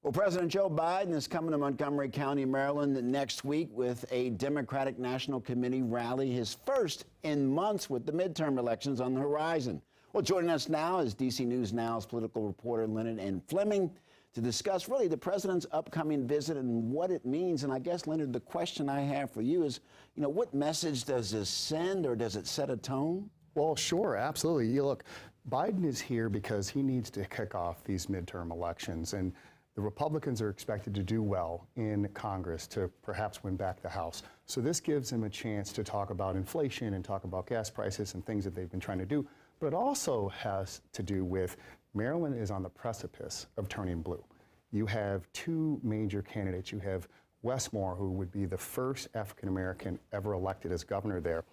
Well, President Joe Biden is coming to Montgomery County, Maryland next week with a Democratic National Committee rally, his first in months with the midterm elections on the horizon. Well, joining us now is DC News Now's political reporter Leonard N. Fleming to discuss really the president's upcoming visit and what it means. And I guess, Leonard, the question I have for you is, what message does this send, or does it set a tone? Well, sure, absolutely. Look, Biden is here because he needs to kick off these midterm elections, and the Republicans are expected to do well in Congress to perhaps win back the House. So this gives him a chance to talk about inflation and talk about gas prices and things that they've been trying to do. But it also has to do with Maryland is on the precipice of turning blue. You have two major candidates. You have Wes Moore, who would be the first African-American ever elected as governor there,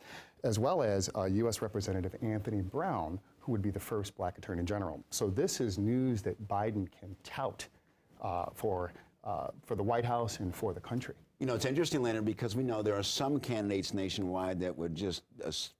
as well as U.S. Representative Anthony Brown, who would be the first black attorney general. So this is news that Biden can tout for the White House and for the country. It's interesting, Leonard, because we know there are some candidates nationwide that would just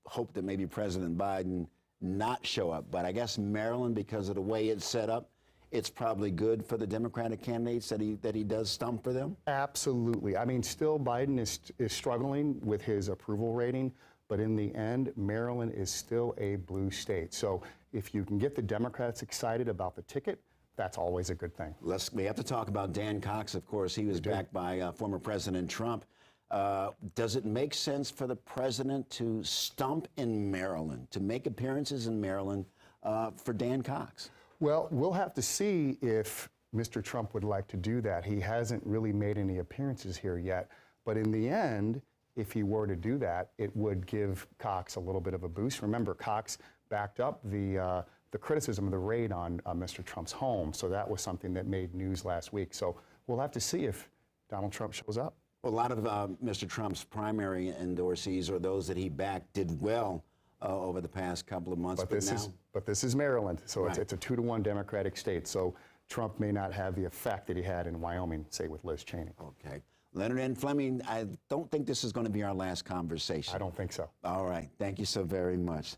hope that maybe President Biden not show up. But I guess Maryland, because of the way it's set up, it's probably good for the Democratic candidates that he does stump for them? Absolutely. I mean, still Biden is struggling with his approval rating, but in the end, Maryland is still a blue state. So if you can get the Democrats excited about the ticket, that's always a good thing. We have to talk about Dan Cox, of course. He was backed by former President Trump. Does it make sense for the president to stump in Maryland, to make appearances in Maryland for Dan Cox? Well, we'll have to see if Mr. Trump would like to do that. He hasn't really made any appearances here yet. But in the end, if he were to do that, it would give Cox a little bit of a boost. Remember, Cox backed up the criticism of the raid on Mr. Trump's home. So that was something that made news last week. So we'll have to see if Donald Trump shows up. Well, a lot of Mr. Trump's primary endorsees, or those that he backed, did well over the past couple of months. But this is Maryland, so right. It's a 2-to-1 Democratic state. So Trump may not have the effect that he had in Wyoming, say with Liz Cheney. Okay. Leonard N. Fleming, I don't think this is going to be our last conversation. I don't think so. All right. Thank you so very much.